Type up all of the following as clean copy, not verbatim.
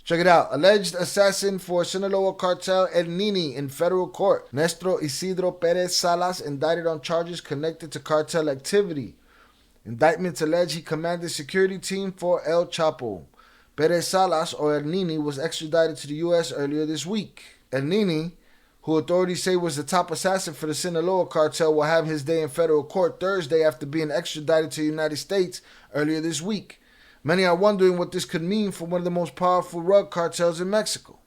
Check it out. Alleged assassin for Sinaloa cartel El Nini in federal court. Néstor Isidro Perez Salas indicted on charges connected to cartel activity. Indictments allege he commanded security team for El Chapo. Perez Salas, or El Nini, was extradited to the U.S. earlier this week. El Nini, who authorities say was the top assassin for the Sinaloa cartel, will have his day in federal court Thursday after being extradited to the United States earlier this week. Many are wondering what this could mean for one of the most powerful drug cartels in Mexico.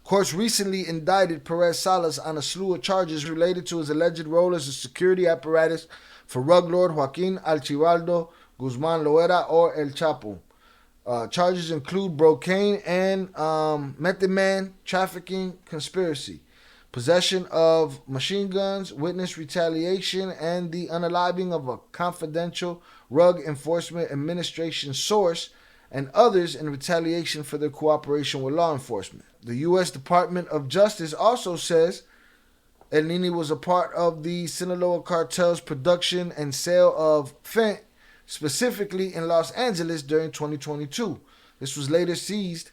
Courts recently indicted Perez Salas on a slew of charges related to his alleged role as a security apparatus for drug lord Joaquin Archibaldo Guzman Loera, or El Chapo. Charges include cocaine and method man, trafficking, conspiracy, possession of machine guns, witness retaliation, and the unaliving of a confidential Drug Enforcement Administration source, and others in retaliation for their cooperation with law enforcement. The U.S. Department of Justice also says El Nini was a part of the Sinaloa cartel's production and sale of fentanyl, specifically in Los Angeles during 2022. This was later seized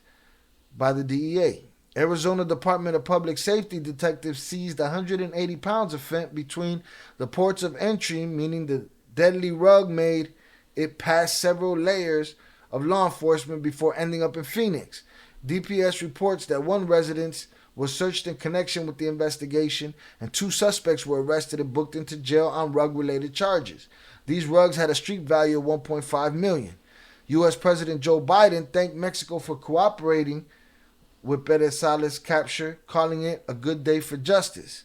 by the DEA. Arizona Department of Public Safety detectives seized 180 pounds of fentanyl between the ports of entry, meaning the deadly rug made it past several layers of law enforcement before ending up in Phoenix. DPS reports that one residence was searched in connection with the investigation, and 2 suspects were arrested and booked into jail on rug-related charges. These rugs had a street value of $1.5 million. U.S. President Joe Biden thanked Mexico for cooperating with Perez Salas' capture, calling it a good day for justice.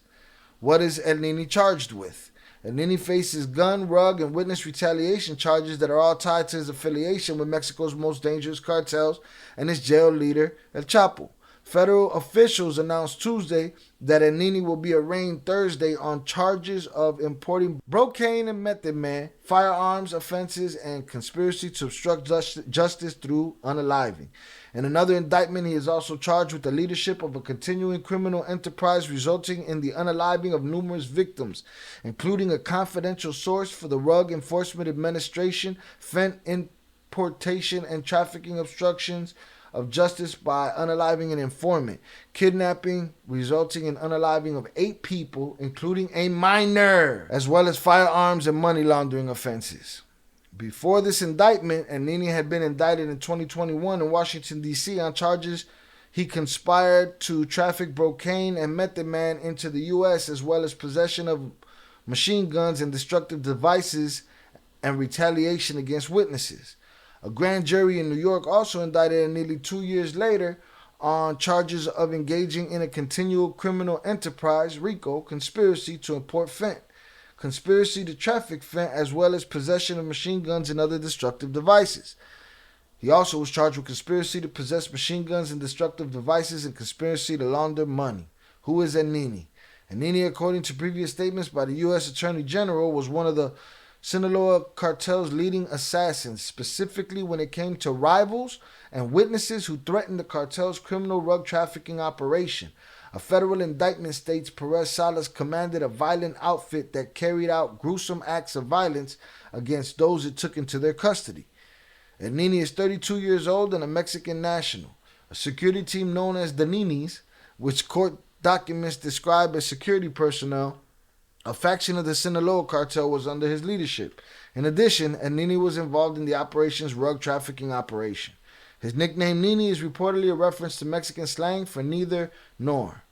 What is El Nini charged with? El Nini faces gun, rug, and witness retaliation charges that are all tied to his affiliation with Mexico's most dangerous cartels and his jail leader, El Chapo. Federal officials announced Tuesday that El Nini will be arraigned Thursday on charges of importing cocaine and method man, firearms offenses, and conspiracy to obstruct justice through unaliving. In another indictment, he is also charged with the leadership of a continuing criminal enterprise resulting in the unaliving of numerous victims, including a confidential source for the Drug Enforcement Administration, fentanyl importation and trafficking, obstructions of justice by unaliving an informant, kidnapping resulting in unaliving of 8 people, including a minor, as well as firearms and money laundering offenses. Before this indictment, El Nini had been indicted in 2021 in Washington, D.C. on charges he conspired to traffic cocaine and method man into the U.S., as well as possession of machine guns and destructive devices and retaliation against witnesses. A grand jury in New York also indicted him nearly 2 years later on charges of engaging in a continual criminal enterprise, RICO, conspiracy to import fentanyl, conspiracy to traffic fentanyl, as well as possession of machine guns and other destructive devices. He also was charged with conspiracy to possess machine guns and destructive devices and conspiracy to launder money. Who is El Nini? El Nini, according to previous statements by the U.S. Attorney General, was one of the Sinaloa cartel's leading assassins, specifically when it came to rivals and witnesses who threatened the cartel's criminal drug trafficking operation. A federal indictment states Perez Salas commanded a violent outfit that carried out gruesome acts of violence against those it took into their custody. El Nini is 32 years old and a Mexican national. A security team known as the Ninis, which court documents describe as security personnel, a faction of the Sinaloa cartel, was under his leadership. In addition, El Nini was involved in the operation's drug trafficking operation. His nickname Nini is reportedly a reference to Mexican slang for neither nor,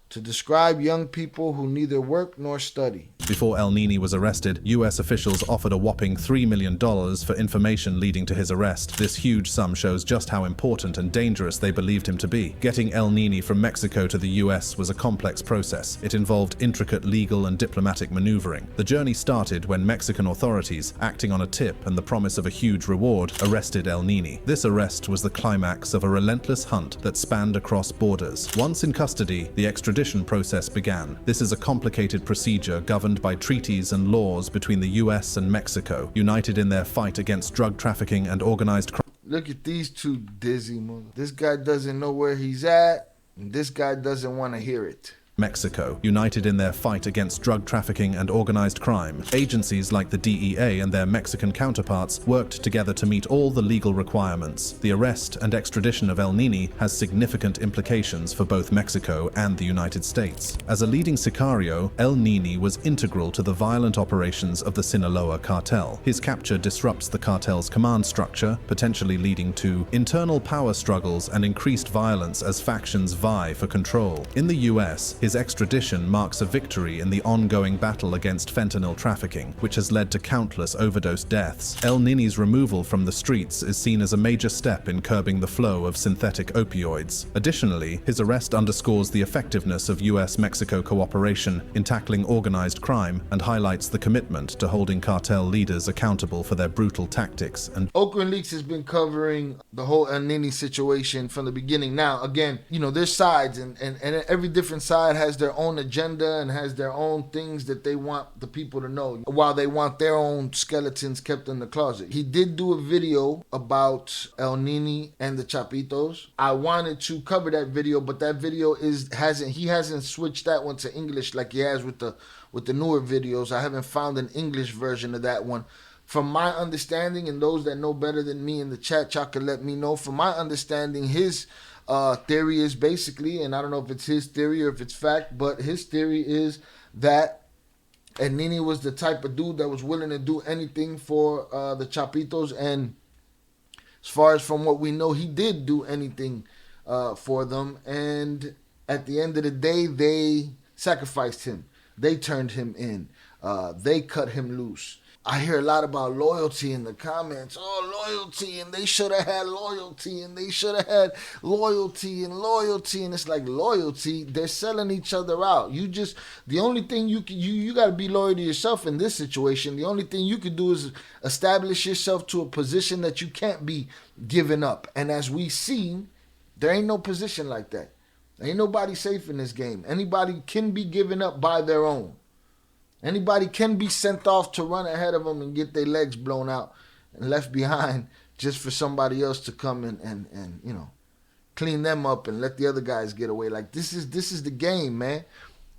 to describe young people who neither work nor study. Before El Nini was arrested, U.S. officials offered a whopping $3 million for information leading to his arrest. This huge sum shows just how important and dangerous they believed him to be. Getting El Nini from Mexico to the U.S. was a complex process. It involved intricate legal and diplomatic maneuvering. The journey started when Mexican authorities, acting on a tip and the promise of a huge reward, arrested El Nini. This arrest was the climax of a relentless hunt that spanned across borders. Once in custody, the extradition process began. This is a complicated procedure governed by treaties and laws between the U.S. and Mexico, united in their fight against drug trafficking and organized crime. Look at these two dizzy mother. This guy doesn't know where he's at, and this guy doesn't want to hear it. Mexico, united in their fight against drug trafficking and organized crime. Agencies like the DEA and their Mexican counterparts worked together to meet all the legal requirements. The arrest and extradition of El Nini has significant implications for both Mexico and the United States. As a leading Sicario, El Nini was integral to the violent operations of the Sinaloa cartel. His capture disrupts the cartel's command structure, potentially leading to internal power struggles and increased violence as factions vie for control. In the US, his extradition marks a victory in the ongoing battle against fentanyl trafficking, which has led to countless overdose deaths. El Nini's removal from the streets is seen as a major step in curbing the flow of synthetic opioids. Additionally, his arrest underscores the effectiveness of US-Mexico cooperation in tackling organized crime and highlights the commitment to holding cartel leaders accountable for their brutal tactics. And Oakland Leaks has been covering the whole El Nini situation from the beginning. Now, again, there's sides, and every different side has their own agenda and has their own things that they want the people to know, while they want their own skeletons kept in the closet. He did do a video about El Nini and the Chapitos. I wanted to cover that video, but that video he hasn't switched that one to English like he has with the newer videos. I haven't found an English version of that one. From my understanding, and those that know better than me in the chat, y'all can let me know. From my understanding, his theory is basically, and I don't know if it's his theory or if it's fact, but his theory is that El Nini was the type of dude that was willing to do anything for the Chapitos, and as far as from what we know, he did do anything for them, and at the end of the day, they sacrificed him. They turned him in. They cut him loose. I hear a lot about loyalty in the comments. Oh, loyalty, and they should have had loyalty, and they should have had loyalty, and it's like loyalty. They're selling each other out. The only thing you got to be loyal to yourself in this situation. The only thing you could do is establish yourself to a position that you can't be given up. And as we see, there ain't no position like that. Ain't nobody safe in this game. Anybody can be given up by their own. Anybody can be sent off to run ahead of them and get their legs blown out and left behind just for somebody else to come and clean them up and let the other guys get away. Like, this is the game, man.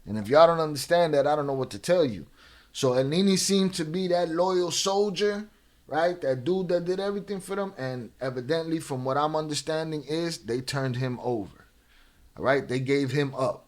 And if y'all don't understand that, I don't know what to tell you. So El Nini seemed to be that loyal soldier, right? That dude that did everything for them. And evidently, from what I'm understanding, is they turned him over. All right? They gave him up.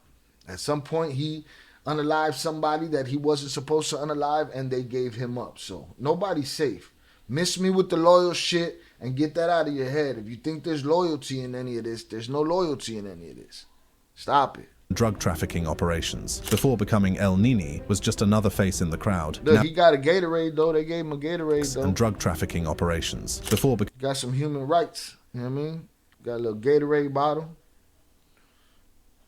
At some point, he unalived somebody that he wasn't supposed to unalive, and they gave him up. So nobody's safe. Miss me with the loyal shit and get that out of your head. If you think there's loyalty in any of this, there's no loyalty in any of this. Stop it. Drug trafficking operations. Before becoming El Nini, was just another face in the crowd. Look, he got a Gatorade though. They gave him a Gatorade though. And drug trafficking operations. Got some human rights. You know what I mean? Got a little Gatorade bottle.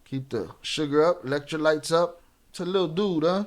Keep the sugar up, electrolytes up. It's a little dude, huh?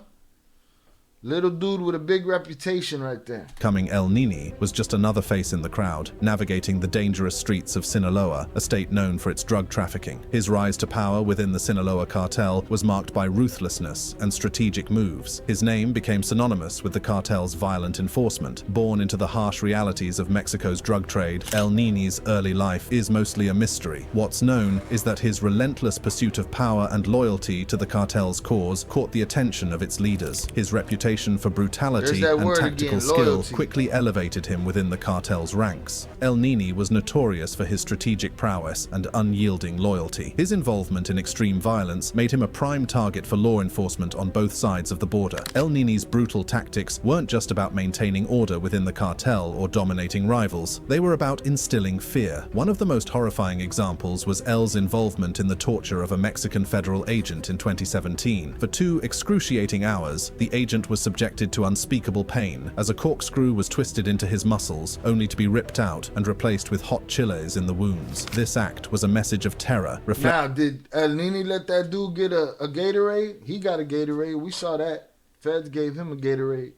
Little dude with a big reputation right there. Becoming El Nini was just another face in the crowd, navigating the dangerous streets of Sinaloa, a state known for its drug trafficking. His rise to power within the Sinaloa cartel was marked by ruthlessness and strategic moves. His name became synonymous with the cartel's violent enforcement. Born into the harsh realities of Mexico's drug trade, El Nini's early life is mostly a mystery. What's known is that his relentless pursuit of power and loyalty to the cartel's cause caught the attention of its leaders. His reputation for brutality and tactical skill quickly elevated him within the cartel's ranks. El Nini was notorious for his strategic prowess and unyielding loyalty. His involvement in extreme violence made him a prime target for law enforcement on both sides of the border. El Nini's brutal tactics weren't just about maintaining order within the cartel or dominating rivals. They were about instilling fear. One of the most horrifying examples was El's involvement in the torture of a Mexican federal agent in 2017. For 2 excruciating hours, the agent was subjected to unspeakable pain as a corkscrew was twisted into his muscles, only to be ripped out and replaced with hot chiles in the wounds. This act was a message of terror. Now, did El Nini let that dude get a Gatorade? He got a Gatorade. We saw that. Feds gave him a Gatorade.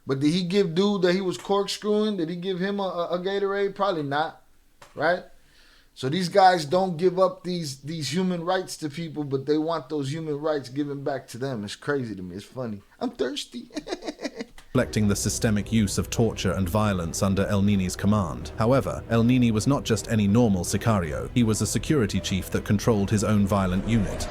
But did he give dude that he was corkscrewing, did he give him a Gatorade? Probably not, right? So these guys don't give up these human rights to people, but they want those human rights given back to them. It's crazy to me. It's funny. I'm thirsty. Reflecting the systemic use of torture and violence under El Nini's command. However, El Nini was not just any normal Sicario. He was a security chief that controlled his own violent unit.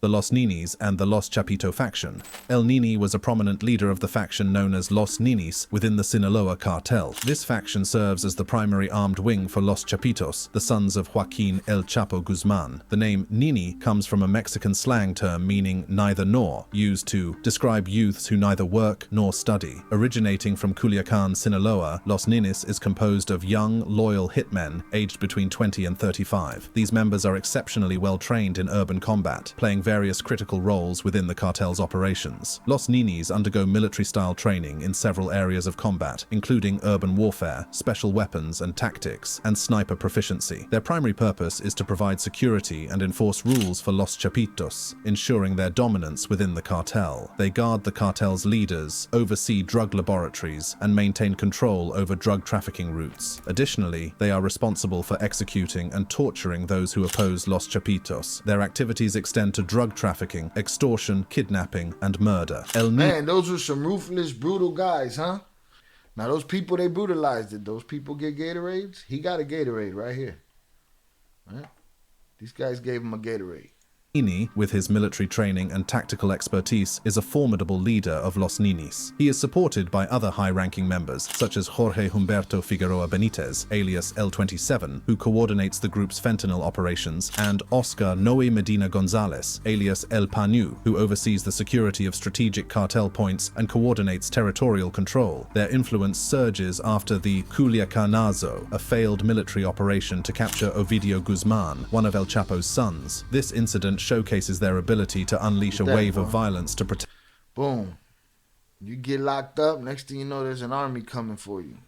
the Los Ninis and the Los Chapito faction. El Nini was a prominent leader of the faction known as Los Ninis within the Sinaloa cartel. This faction serves as the primary armed wing for Los Chapitos, the sons of Joaquin El Chapo Guzman. The name Nini comes from a Mexican slang term meaning neither nor, used to describe youths who neither work nor study. Originating from Culiacan, Sinaloa, Los Ninis is composed of young, loyal hitmen aged between 20 and 35. These members are exceptionally well trained in urban combat, playing various critical roles within the cartel's operations. Los Ninis undergo military-style training in several areas of combat, including urban warfare, special weapons and tactics, and sniper proficiency. Their primary purpose is to provide security and enforce rules for Los Chapitos, ensuring their dominance within the cartel. They guard the cartel's leaders, oversee drug laboratories, and maintain control over drug trafficking routes. Additionally, they are responsible for executing and torturing those who oppose Los Chapitos. Their activities extend to drug trafficking, extortion, kidnapping, and murder. Man, those were some ruthless, brutal guys, huh? Now, those people, they brutalized it. Those people get Gatorades? He got a Gatorade right here. Right? These guys gave him a Gatorade. Nini, with his military training and tactical expertise, is a formidable leader of Los Ninis. He is supported by other high-ranking members, such as Jorge Humberto Figueroa Benitez, alias L27, who coordinates the group's fentanyl operations, and Oscar Noe Medina Gonzalez, alias El Panu, who oversees the security of strategic cartel points and coordinates territorial control. Their influence surges after the Culiacanazo, a failed military operation to capture Ovidio Guzman, one of El Chapo's sons. This incident showcases their ability to unleash a wave of violence to protect. Boom. You get locked up, next thing you know, there's an army coming for you.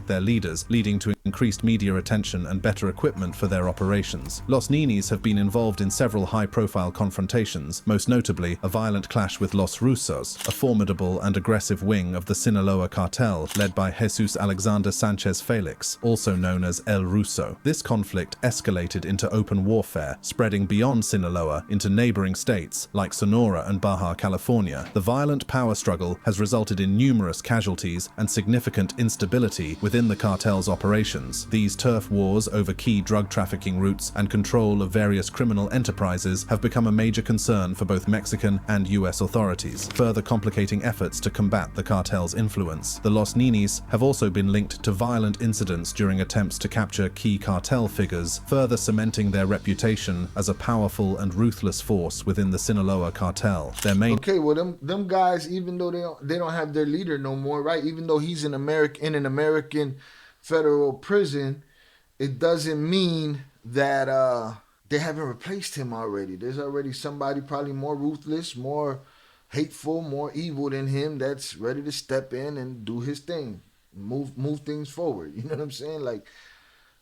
Their leaders, leading to increased media attention and better equipment for their operations. Los Ninis have been involved in several high-profile confrontations, most notably a violent clash with Los Rusos, a formidable and aggressive wing of the Sinaloa cartel led by Jesus Alexander Sanchez Felix, also known as El Ruso. This conflict escalated into open warfare, spreading beyond Sinaloa into neighboring states like Sonora and Baja California. The violent power struggle has resulted in numerous casualties and significant instability within the cartel's operations. These turf wars over key drug trafficking routes and control of various criminal enterprises have become a major concern for both Mexican and US authorities, further complicating efforts to combat the cartel's influence. The Los Ninis have also been linked to violent incidents during attempts to capture key cartel figures, further cementing their reputation as a powerful and ruthless force within the Sinaloa cartel. Their main them guys, even though they don't have their leader no more, right? Even though he's in an American federal prison, it doesn't mean that they haven't replaced him already. There's already somebody probably more ruthless, more hateful, more evil than him that's ready to step in and do his thing, move things forward. You know what I'm saying? Like,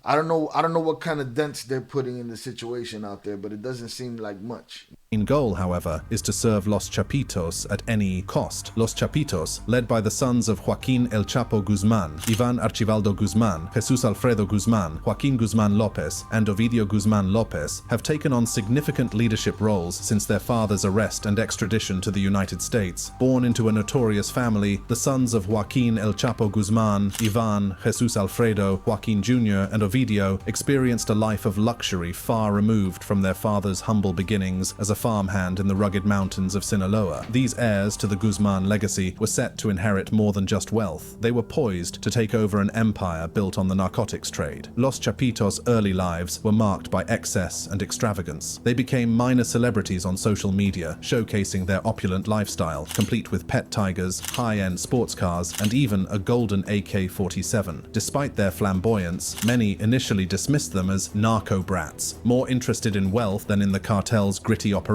I don't know what kind of dents they're putting in the situation out there, but it doesn't seem like much. main goal, however, is to serve Los Chapitos at any cost. Los Chapitos, led by the sons of Joaquin El Chapo Guzman, Ivan Archibaldo Guzman, Jesus Alfredo Guzman, Joaquin Guzman Lopez, and Ovidio Guzman Lopez, have taken on significant leadership roles since their father's arrest and extradition to the United States. Born into a notorious family, the sons of Joaquin El Chapo Guzman, Ivan, Jesus Alfredo, Joaquin Jr., and Ovidio experienced a life of luxury far removed from their father's humble beginnings as a farmhand in the rugged mountains of Sinaloa. These heirs to the Guzman legacy were set to inherit more than just wealth. They were poised to take over an empire built on the narcotics trade. Los Chapitos' early lives were marked by excess and extravagance. They became minor celebrities on social media, showcasing their opulent lifestyle, complete with pet tigers, high-end sports cars, and even a golden AK-47. Despite their flamboyance, many initially dismissed them as narco brats, more interested in wealth than in the cartel's gritty operations.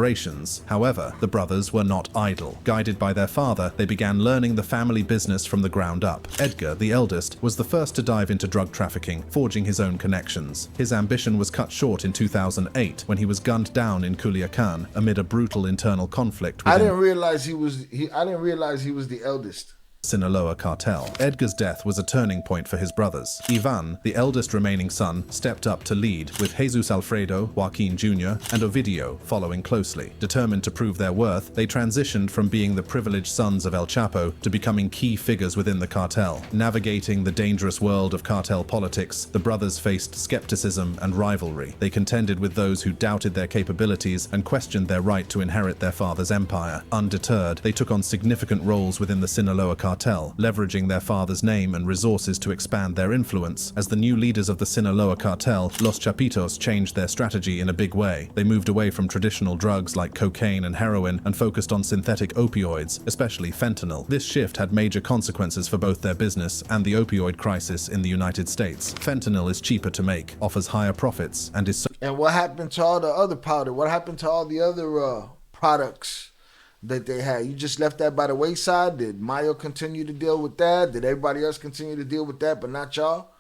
However, the brothers were not idle. Guided by their father, they began learning the family business from the ground up. Edgar, the eldest, was the first to dive into drug trafficking, forging his own connections. His ambition was cut short in 2008 when he was gunned down in Culiacan amid a brutal internal conflict. I didn't realize he was the eldest. Sinaloa cartel. Edgar's death was a turning point for his brothers. Ivan, the eldest remaining son, stepped up to lead, with Jesus Alfredo, Joaquin Jr., and Ovidio following closely. Determined to prove their worth, they transitioned from being the privileged sons of El Chapo to becoming key figures within the cartel. Navigating the dangerous world of cartel politics, the brothers faced skepticism and rivalry. They contended with those who doubted their capabilities and questioned their right to inherit their father's empire. Undeterred, they took on significant roles within the Sinaloa cartel, leveraging their father's name and resources to expand their influence. As the new leaders of the Sinaloa cartel, Los Chapitos changed their strategy in a big way. They moved away from traditional drugs like cocaine and heroin and focused on synthetic opioids, especially fentanyl. This shift had major consequences for both their business and the opioid crisis in the United States. Fentanyl is cheaper to make, offers higher profits, and is so— And what happened to all the other powder? What happened to all the other products that they had? You just left that by the wayside? Did Mayo continue to deal with that? Did everybody else continue to deal with that, but not y'all?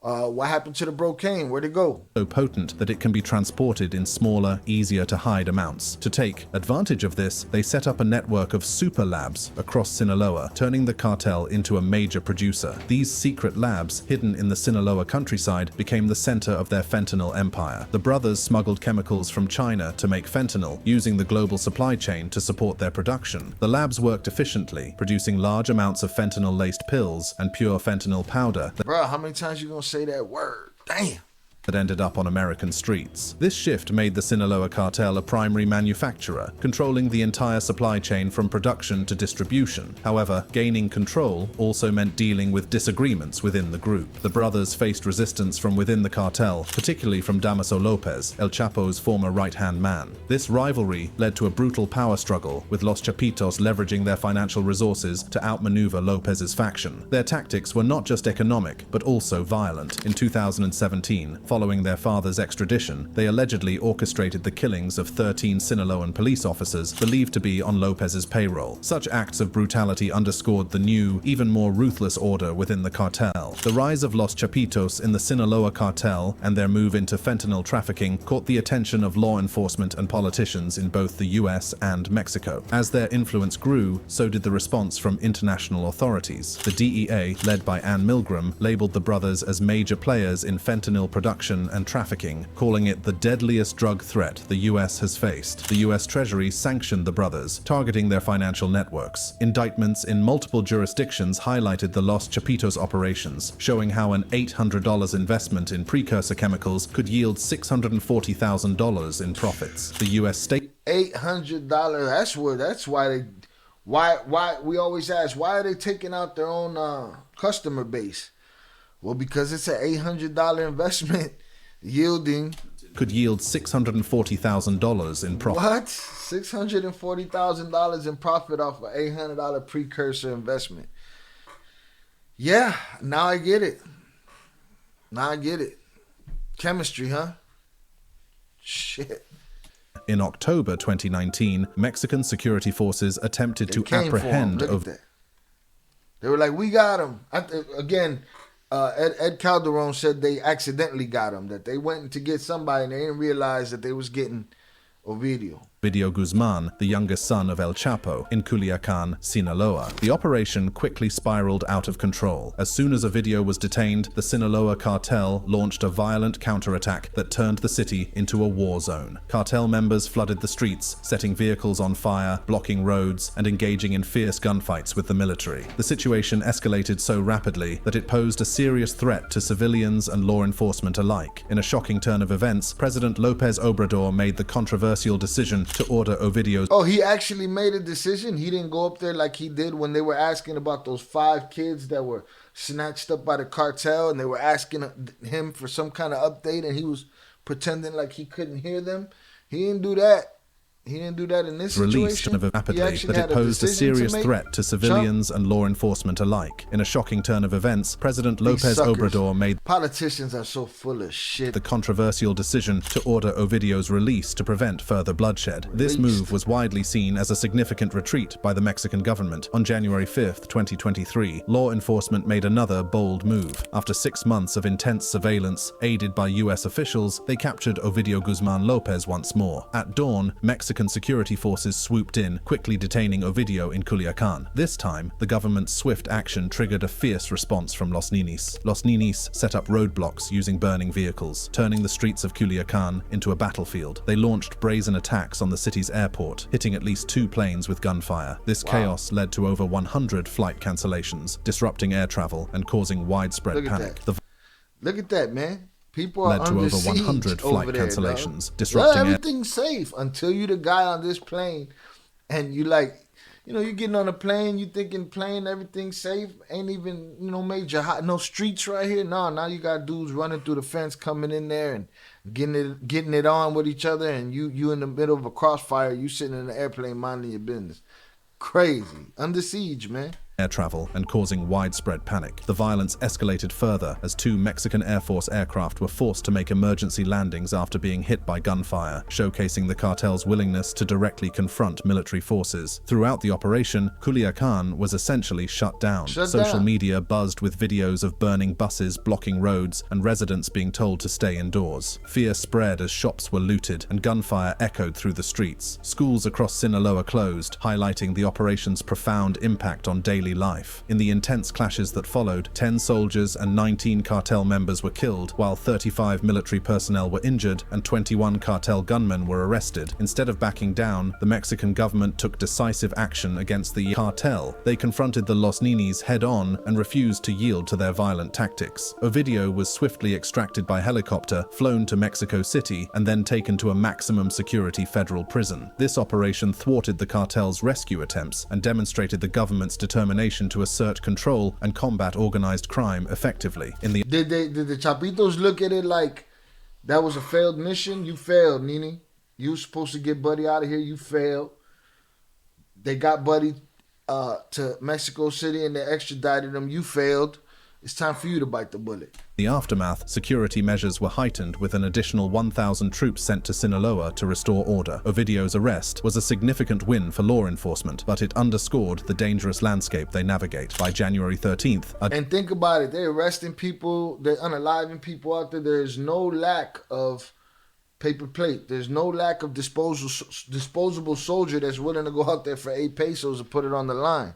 What happened to the brocaine? Where'd it go? So potent that it can be transported in smaller, easier to hide amounts. To take advantage of this, they set up a network of super labs across Sinaloa, turning the cartel into a major producer. These secret labs, hidden in the Sinaloa countryside, became the center of their fentanyl empire. The brothers smuggled chemicals from China to make fentanyl, using the global supply chain to support their production. The labs worked efficiently, producing large amounts of fentanyl-laced pills and pure fentanyl powder. Bro, how many times you gonna say that word? Damn. That ended up on American streets. This shift made the Sinaloa cartel a primary manufacturer, controlling the entire supply chain from production to distribution. However, gaining control also meant dealing with disagreements within the group. The brothers faced resistance from within the cartel, particularly from Damaso Lopez, El Chapo's former right-hand man. This rivalry led to a brutal power struggle, with Los Chapitos leveraging their financial resources to outmaneuver Lopez's faction. Their tactics were not just economic, but also violent. In 2017, following their father's extradition, they allegedly orchestrated the killings of 13 Sinaloan police officers believed to be on Lopez's payroll. Such acts of brutality underscored the new, even more ruthless order within the cartel. The rise of Los Chapitos in the Sinaloa cartel and their move into fentanyl trafficking caught the attention of law enforcement and politicians in both the US and Mexico. As their influence grew, so did the response from international authorities. The DEA, led by Ann Milgram, labeled the brothers as major players in fentanyl production and trafficking, calling it the deadliest drug threat the US has faced. The US Treasury sanctioned the brothers, targeting their financial networks. Indictments in multiple jurisdictions highlighted the Los Chapitos operations, showing how an $800 investment in precursor chemicals could yield $640,000 in profits. The US state $800. That's why we always ask, why are they taking out their own customer base? Well, because it's an $800 investment could yield $640,000 in profit. What? $640,000 in profit off an $800 precursor investment. Yeah, now I get it. Chemistry, huh? Shit. In October 2019, Mexican security forces attempted to apprehend. They were like, we got him. Ed Calderon said they accidentally got him, that they went to get somebody and they didn't realize that they was getting Ovidio Guzman, the youngest son of El Chapo, in Culiacan, Sinaloa. The operation quickly spiraled out of control. As soon as Ovidio was detained, the Sinaloa cartel launched a violent counterattack that turned the city into a war zone. Cartel members flooded the streets, setting vehicles on fire, blocking roads, and engaging in fierce gunfights with the military. The situation escalated so rapidly that it posed a serious threat to civilians and law enforcement alike. In a shocking turn of events, President López Obrador made the controversial decision to order Ovidio's— Oh, he actually made a decision? He didn't go up there like he did when they were asking about those 5 kids that were snatched up by the cartel, and they were asking him for some kind of update, and he was pretending like he couldn't hear them? He didn't do that. He didn't do that in this situation. Released rapidly that it posed a serious threat to civilians and law enforcement alike. In a shocking turn of events, President López Obrador made— Politicians are so full of shit. The controversial decision to order Ovidio's release to prevent further bloodshed. This move was widely seen as a significant retreat by the Mexican government. On January 5th, 2023, law enforcement made another bold move. After 6 months of intense surveillance, aided by US officials, they captured Ovidio Guzman Lopez once more. At dawn, Mexican Mexican security forces swooped in, quickly detaining Ovidio in Culiacan. This time, the government's swift action triggered a fierce response from Los Ninis. Los Ninis set up roadblocks using burning vehicles, turning the streets of Culiacan into a battlefield. They launched brazen attacks on the city's airport, hitting at least 2 planes with gunfire. This chaos led to over 100 flight cancellations, disrupting air travel and causing widespread panic. Look at that, man. People are led to under over 100 siege flight over there, cancellations, dog. disrupting everything's safe until you the guy on this plane, and you like, you're getting on a plane, you thinking plane, everything's safe, ain't even, major no streets right here. No, now you got dudes running through the fence, coming in there and getting it on with each other, and you in the middle of a crossfire, you sitting in the airplane minding your business. Crazy. Under siege, man. Air travel and causing widespread panic. The violence escalated further as 2 Mexican Air Force aircraft were forced to make emergency landings after being hit by gunfire, showcasing the cartel's willingness to directly confront military forces. Throughout the operation, Culiacan was essentially shut down. Social media buzzed with videos of burning buses, blocking roads, and residents being told to stay indoors. Fear spread as shops were looted and gunfire echoed through the streets. Schools across Sinaloa closed, highlighting the operation's profound impact on daily life. In the intense clashes that followed, 10 soldiers and 19 cartel members were killed, while 35 military personnel were injured and 21 cartel gunmen were arrested. Instead of backing down, the Mexican government took decisive action against the cartel. They confronted the Los Ninis head-on and refused to yield to their violent tactics. Ovidio was swiftly extracted by helicopter, flown to Mexico City, and then taken to a maximum security federal prison. This operation thwarted the cartel's rescue attempts and demonstrated the government's determination to assert control and combat organized crime effectively. Did the Chapitos look at it like that was a failed mission? You failed, Nini. You were supposed to get Buddy out of here. You failed. They got Buddy to Mexico City and they extradited him. You failed. It's time for you to bite the bullet. In the aftermath, security measures were heightened with an additional 1,000 troops sent to Sinaloa to restore order. Ovidio's arrest was a significant win for law enforcement, but it underscored the dangerous landscape they navigate. By January 13th... And think about it, they're arresting people, they're unaliving people out there. There's no lack of paper plate. There's no lack of disposable soldier that's willing to go out there for 8 pesos and put it on the line.